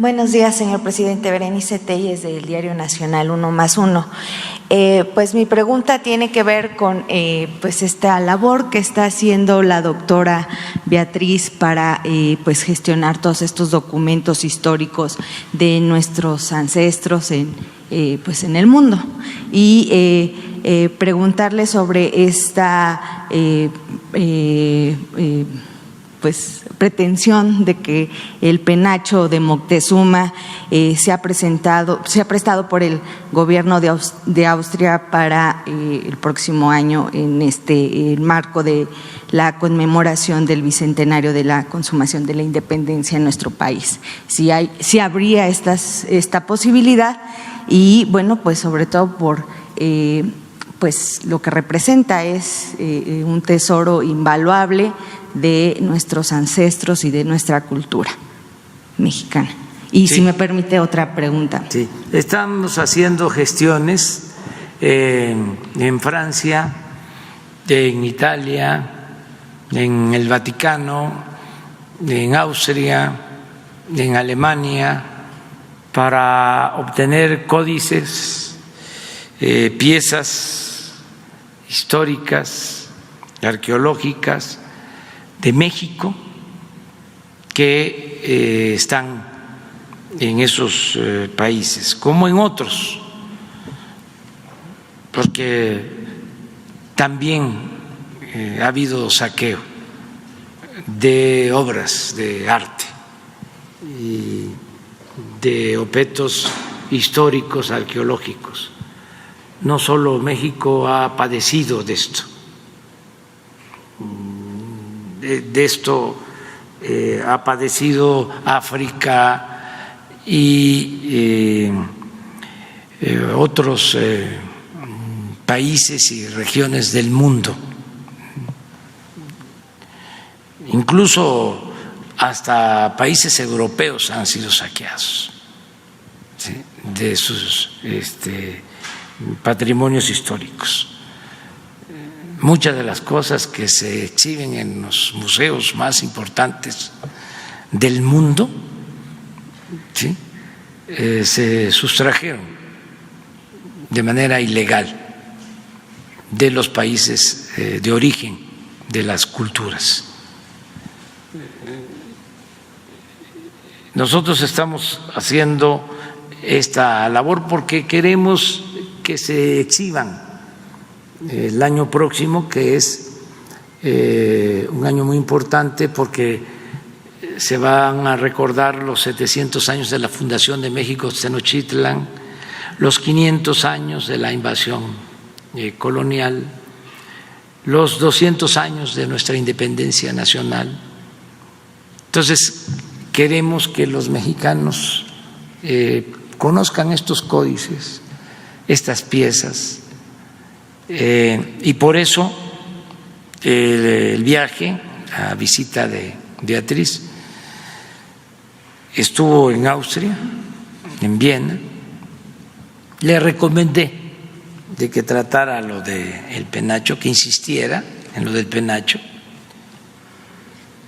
Buenos días, señor presidente. Berenice Telles, del Diario Nacional, 1+1. Pues mi pregunta tiene que ver con pues esta labor que está haciendo la doctora Beatriz para pues gestionar todos estos documentos históricos de nuestros ancestros pues en el mundo. Y preguntarle sobre esta pues pretensión de que el penacho de Moctezuma se ha prestado por el gobierno de Austria para el próximo año en el marco de la conmemoración del bicentenario de la consumación de la independencia en nuestro país. Si habría esta posibilidad y bueno, pues sobre todo por pues lo que representa es un tesoro invaluable de nuestros ancestros y de nuestra cultura mexicana. Y sí, si me permite otra pregunta. Sí, estamos haciendo gestiones en Francia, en Italia, en el Vaticano, en Austria, en Alemania, para obtener códices, piezas históricas, arqueológicas de México que están en esos países, como en otros, porque también ha habido saqueo de obras de arte y de objetos históricos, arqueológicos. No solo México ha padecido de esto. De esto ha padecido África y otros países y regiones del mundo, incluso hasta países europeos han sido saqueados, ¿sí?, de sus patrimonios históricos. Muchas de las cosas que se exhiben en los museos más importantes del mundo, ¿sí?, se sustrajeron de manera ilegal de los países de origen de las culturas. Nosotros estamos haciendo esta labor porque queremos que se exhiban el año próximo, que es un año muy importante porque se van a recordar los 700 años de la fundación de México Tenochtitlan, los 500 años de la invasión colonial, los 200 años de nuestra independencia nacional. Entonces, queremos que los mexicanos conozcan estos códices, estas piezas. Y por eso el viaje, la visita de Beatriz, estuvo en Austria, en Viena. Le recomendé de que tratara lo del penacho, que insistiera en lo del penacho,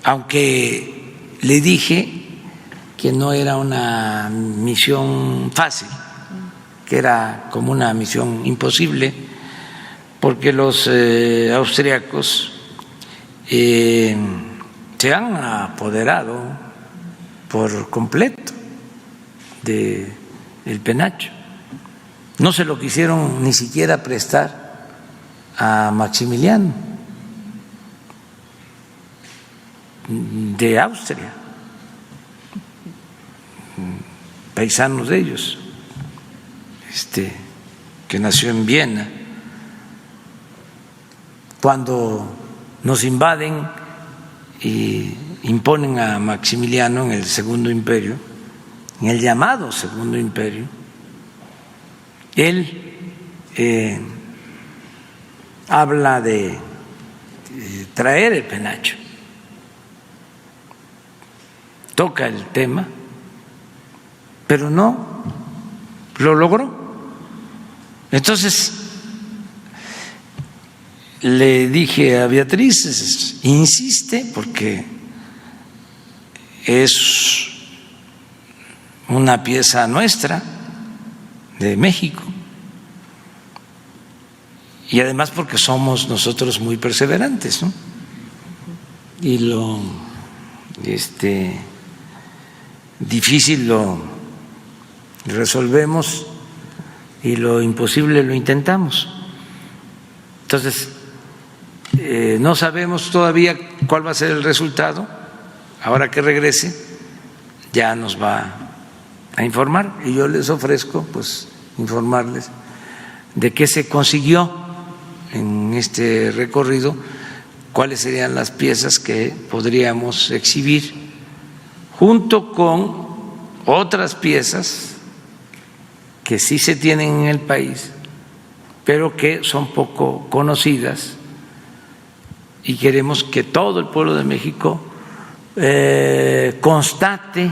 aunque le dije que no era una misión fácil, que era como una misión imposible, porque los austriacos se han apoderado por completo del penacho. No se lo quisieron ni siquiera prestar a Maximiliano de Austria, paisanos de ellos, que nació en Viena. Cuando nos invaden y imponen a Maximiliano en el Segundo Imperio, en el llamado Segundo Imperio, él habla de traer el penacho, toca el tema, pero no lo logró. Entonces le dije a Beatriz, insiste, porque es una pieza nuestra de México. Y además porque somos nosotros muy perseverantes, ¿no? Y lo difícil lo resolvemos y lo imposible lo intentamos. Entonces, no sabemos todavía cuál va a ser el resultado. Ahora que regrese, ya nos va a informar y yo les ofrezco, pues, informarles de qué se consiguió en este recorrido, cuáles serían las piezas que podríamos exhibir junto con otras piezas que sí se tienen en el país, pero que son poco conocidas, y queremos que todo el pueblo de México constate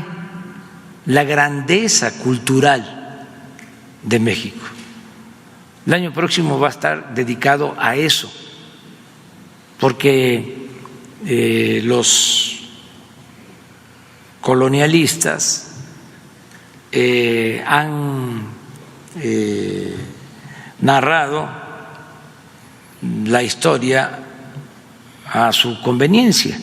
la grandeza cultural de México. El año próximo va a estar dedicado a eso, porque los colonialistas han narrado la historia a su conveniencia.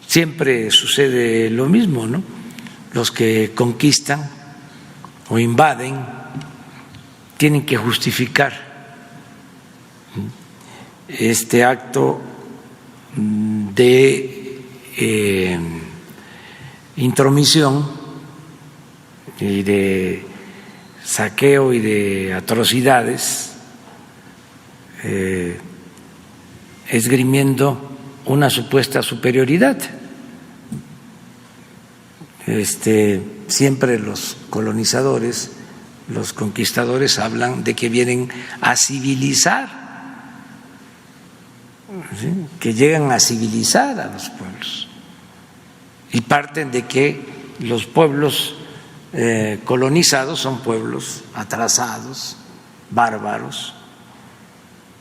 Siempre sucede lo mismo, ¿no? Los que conquistan o invaden tienen que justificar este acto de intromisión y de saqueo y de atrocidades, esgrimiendo una supuesta superioridad. Siempre los colonizadores, los conquistadores hablan de que vienen a civilizar, ¿sí?, que llegan a civilizar a los pueblos, y parten de que los pueblos colonizados son pueblos atrasados, bárbaros.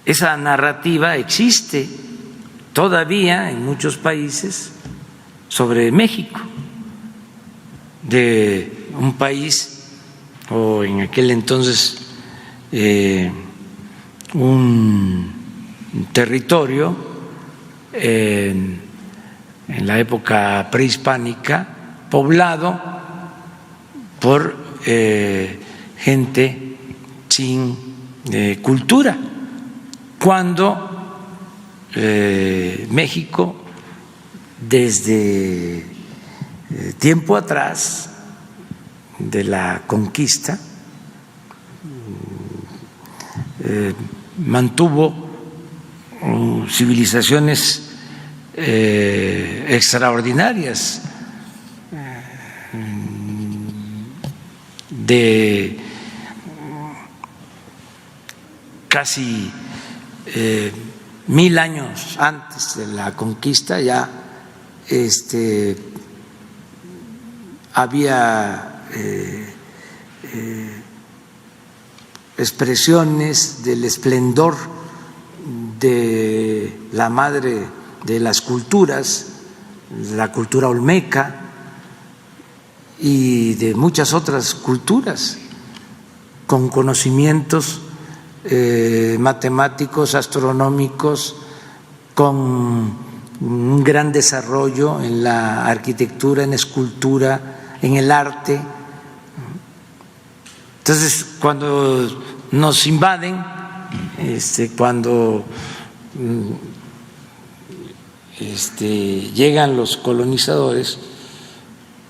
Esa narrativa existe todavía en muchos países sobre México, de un país, o en aquel entonces un territorio en la época prehispánica, poblado por gente sin cultura, cuando México desde tiempo atrás de la conquista mantuvo civilizaciones extraordinarias, de casi 1000 años antes de la conquista. Ya había expresiones del esplendor de la madre de las culturas, la cultura olmeca, y de muchas otras culturas con conocimientos matemáticos, astronómicos, con un gran desarrollo en la arquitectura, en escultura, en el arte. Entonces, cuando nos invaden, cuando llegan los colonizadores,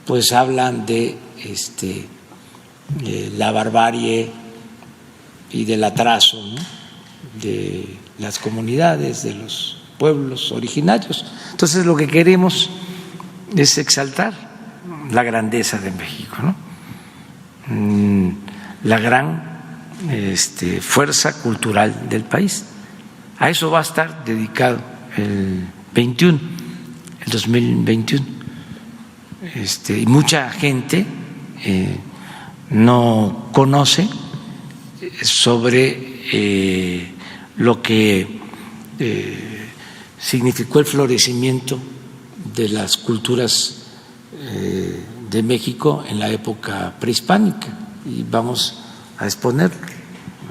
pues hablan de la barbarie y del atraso, ¿no?, de las comunidades, de los pueblos originarios. Entonces, lo que queremos es exaltar la grandeza de México, ¿no?, la gran fuerza cultural del país. A eso va a estar dedicado el 2021. Y mucha gente no conoce sobre lo que significó el florecimiento de las culturas de México en la época prehispánica y vamos a exponerlo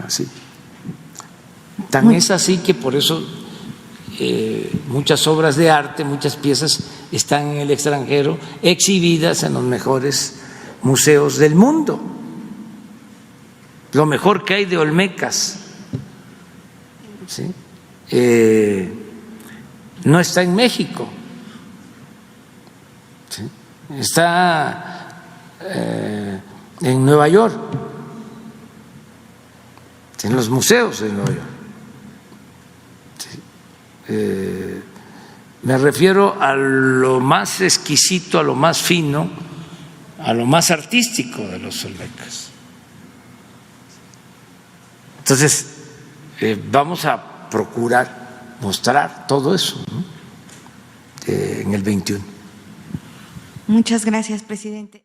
así. Tan es así que por eso muchas obras de arte, muchas piezas están en el extranjero exhibidas en los mejores museos del mundo. Lo mejor que hay de Olmecas, ¿sí? No está en México, ¿sí? Está en Nueva York, en los museos de Nueva York. Me refiero a lo más exquisito, a lo más fino, a lo más artístico de los Olmecas. Entonces, vamos a procurar mostrar todo eso, ¿no? En el 21. Muchas gracias, presidente.